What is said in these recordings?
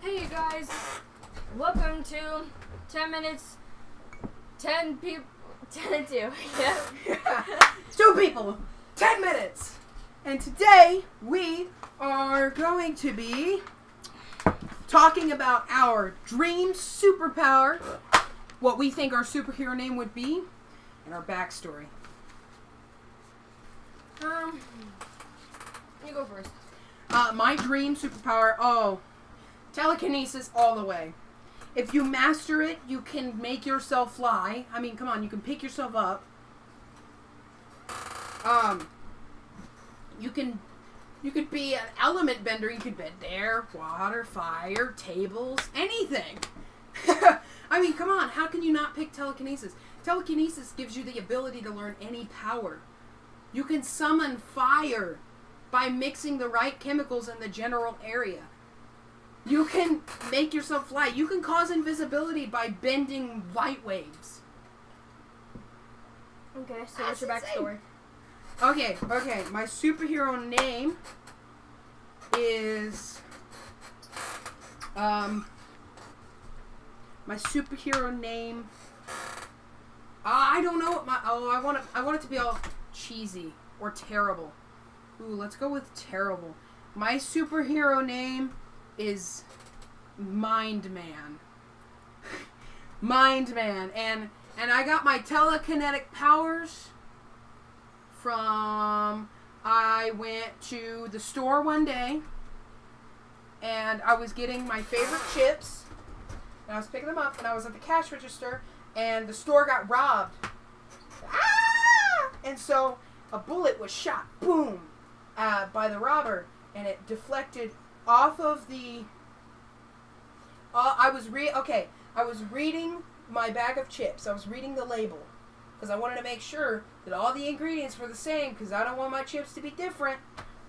Hey you guys, welcome to 10 minutes, 10 people, 10 2, yeah. 2 people, 10 minutes. And today we are going to be talking about our dream superpower, what we think our superhero name would be, and our backstory. You go first. My dream superpower, telekinesis all the way. If you master it, you can make yourself fly. I mean, come on, you can pick yourself up. You could be an element bender. You could bend air, water, fire, tables, anything. I mean, come on, how can you not pick telekinesis? Telekinesis gives you the ability to learn any power. You can summon fire by mixing the right chemicals in the general area. You can make yourself fly. You can cause invisibility by bending light waves. Okay, so what's your backstory? Okay. My superhero name is I don't know what I want it to be all cheesy or terrible. Ooh, let's go with terrible. My superhero name is Mind Man. Mind Man. And I got my telekinetic powers from, I went to the store one day and I was getting my favorite chips and I was picking them up and I was at the cash register and the store got robbed. Ah! And so a bullet was shot, boom, by the robber, and it deflected off of the. I was reading my bag of chips. I was reading the label because I wanted to make sure that all the ingredients were the same because I don't want my chips to be different.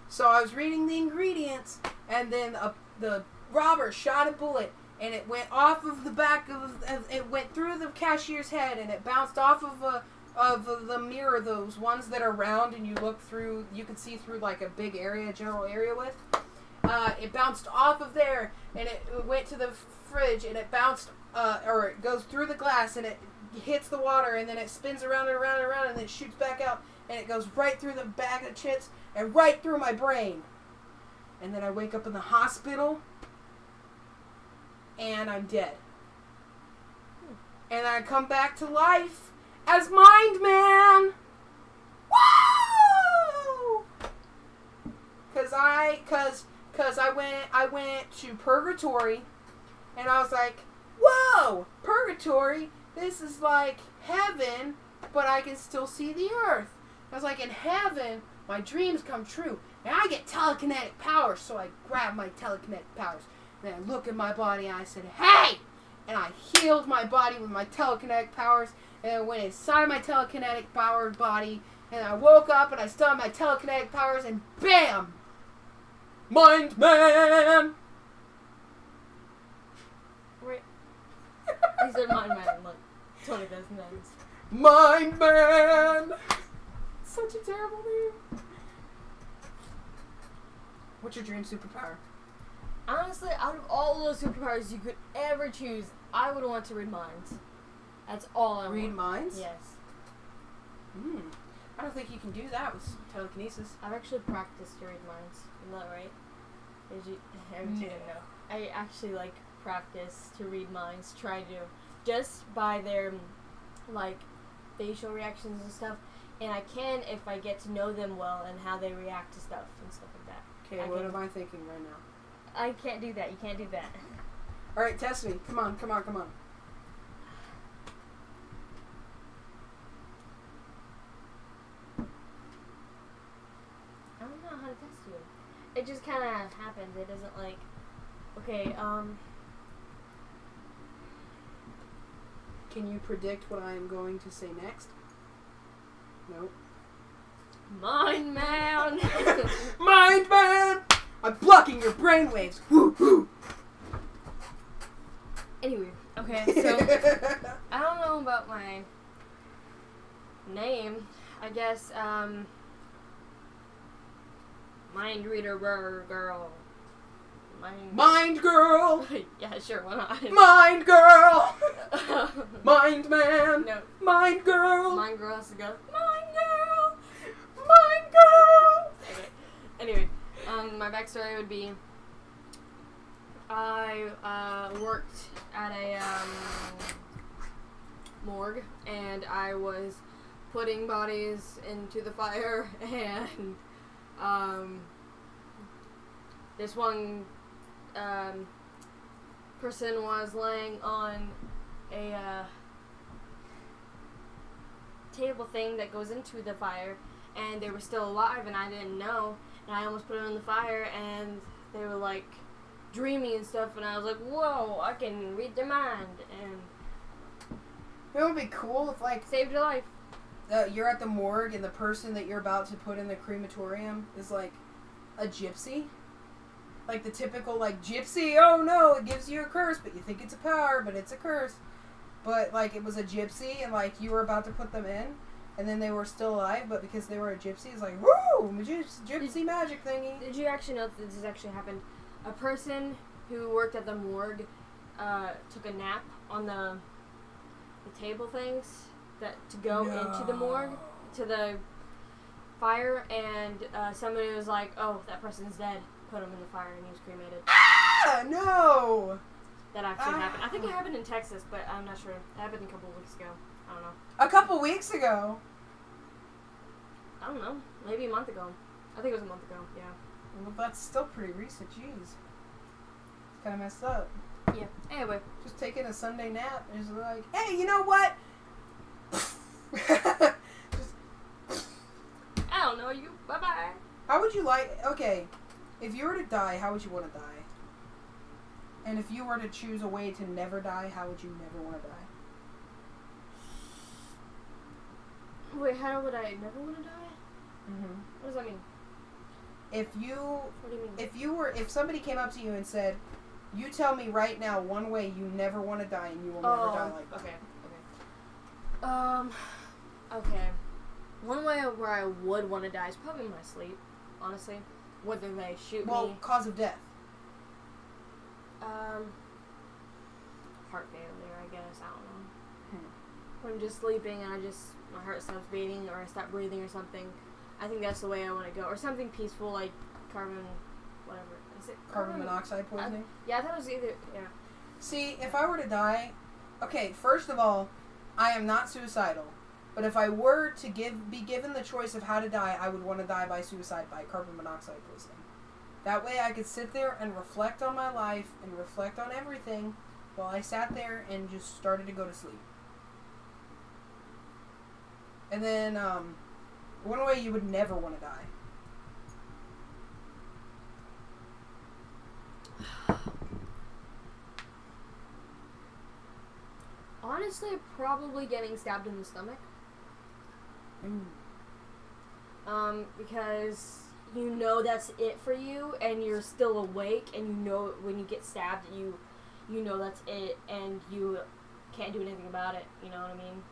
So I was reading the ingredients, and then the robber shot a bullet, and it went off of the back of it went through the cashier's head, and it bounced off of the mirror, those ones that are round and you look through, you can see through like a big area, general area with. It bounced off of there and it went to the fridge and it bounced, or it goes through the glass and it hits the water and then it spins around and around and around and then it shoots back out and it goes right through the bag of chips and right through my brain. And then I wake up in the hospital and I'm dead. And I come back to life as Mind Man! Woo! Cause I went to purgatory and I was like, whoa! Purgatory? This is like heaven, but I can still see the earth. I was like, in heaven, my dreams come true. And I get telekinetic powers, so I grab my telekinetic powers. And then I look at my body and I said, hey! And I healed my body with my telekinetic powers. And I went inside my telekinetic powered body. And I woke up and I still had my telekinetic powers. And BAM! Mind Man! Wait. He said Mind Man like 20,000 times. Mind Man! Such a terrible name. What's your dream superpower? Honestly, out of all those superpowers you could ever choose, I would want to read minds. That's all I want. Read minds? Yes. I don't think you can do that with telekinesis. I've actually practiced to read minds. Isn't that right? No. I actually practice to read minds. Try to, just by their facial reactions and stuff. And I can if I get to know them well and how they react to stuff and stuff like that. Okay, what am I thinking right now? I can't do that. You can't do that. Alright, test me. Come on. I don't know how to test you. It just kind of happens. It doesn't okay, Can you predict what I am going to say next? Nope. Mind Man! Mind Man! I'm blocking your brainwaves! Woo hoo! Anyway, okay, so I don't know about my name. I guess, Mind Reader Girl. Mind girl! Yeah, sure, why not? Mind girl! Mind man! No. Mind girl! Mind girl has to go. Mind girl! Mind girl! Anyway, my backstory would be I worked at a morgue, and I was putting bodies into the fire, and this one person was laying on a table thing that goes into the fire, and they were still alive, and I didn't know, and I almost put them in the fire, and they were like dreaming and stuff, and I was like, whoa, I can read their mind, and It would be cool if, like, saved your life. You're at the morgue and the person that you're about to put in the crematorium is, like, a gypsy. Like, the typical, like, gypsy, oh no, it gives you a curse, but you think it's a power, but it's a curse. But, like, it was a gypsy, and, like, you were about to put them in, and then they were still alive, but because they were a gypsy, it's like, woo! Gypsy magic thingy. Did you actually know that this has actually happened? A person who worked at the morgue took a nap on the table things that to go into the morgue, to the fire, and somebody was like, oh, that person's dead. Put him in the fire, and he was cremated. Ah, no! That actually happened. I think it happened in Texas, but I'm not sure. It happened a couple of weeks ago. I don't know. A couple weeks ago? I don't know. Maybe a month ago. I think it was a month ago, yeah. Well, that's still pretty recent, jeez. It's kind of messed up. Yeah. Anyway. Just taking a Sunday nap and just like, hey, you know what? I don't know you. Bye-bye. How would you like, okay, if you were to die, how would you want to die? And if you were to choose a way to never die, how would you never want to die? Wait, how would I never want to die? Mm-hmm. What does that mean? What do you mean? If if somebody came up to you and said, you tell me right now one way you never want to die and you will never die like that. Okay. One way where I would want to die is probably in my sleep, honestly. Whether they shoot me. Well, cause of death. Heart failure, I guess. I don't know. When I'm just sleeping and my heart stops beating, or I stop breathing or something. I think that's the way I want to go. Or something peaceful like whatever. Is it Carbon monoxide poisoning? Yeah, I thought it was either, yeah. See, if I were to die, okay, first of all, I am not suicidal. But if I were to be given the choice of how to die, I would want to die by suicide by carbon monoxide poisoning. That way I could sit there and reflect on my life and reflect on everything while I sat there and just started to go to sleep. And then, one way you would never want to die. Honestly, probably getting stabbed in the stomach. Because you know that's it for you, and you're still awake, and you know when you get stabbed, you know that's it, and you can't do anything about it. You know what I mean?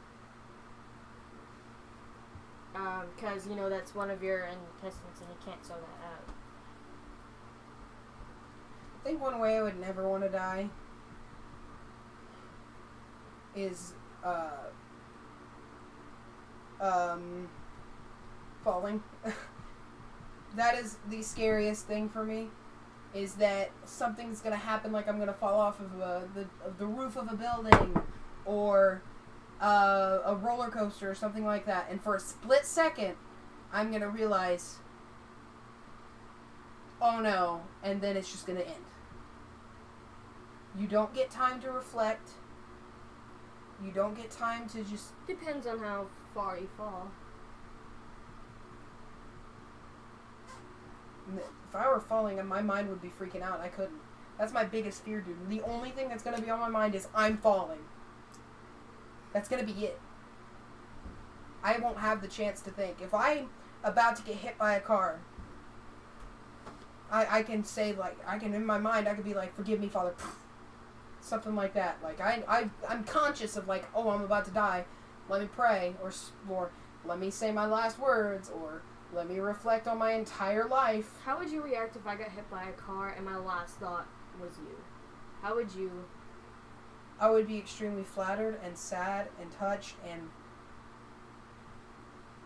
Because you know that's one of your intestines, and you can't sew that out. I think one way I would never want to die is falling. That is the scariest thing for me, is that something's gonna happen, like I'm gonna fall off of the roof of a building, or a roller coaster or something like that, and for a split second I'm gonna realize, oh no, and then it's just gonna end. You don't get time to reflect. You don't get time to just... Depends on how far you fall. If I were falling, my mind would be freaking out. I couldn't. That's my biggest fear, dude. The only thing that's going to be on my mind is I'm falling. That's going to be it. I won't have the chance to think. If I'm about to get hit by a car, I can say, like, in my mind, I could be like, forgive me, Father. Something like that. Like, I'm conscious of, like, oh, I'm about to die. Let me pray. Or let me say my last words. Or Let me reflect on my entire life. How would you react if I got hit by a car and my last thought was you? How would you... I would be extremely flattered and sad and touched, and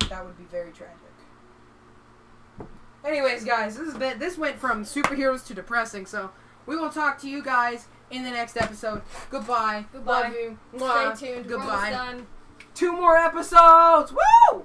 that would be very tragic. Anyways, guys, this went from superheroes to depressing, so we will talk to you guys in the next episode. Goodbye. Goodbye. Love you. Stay tuned. Goodbye. We're almost done. 2 more episodes. Woo!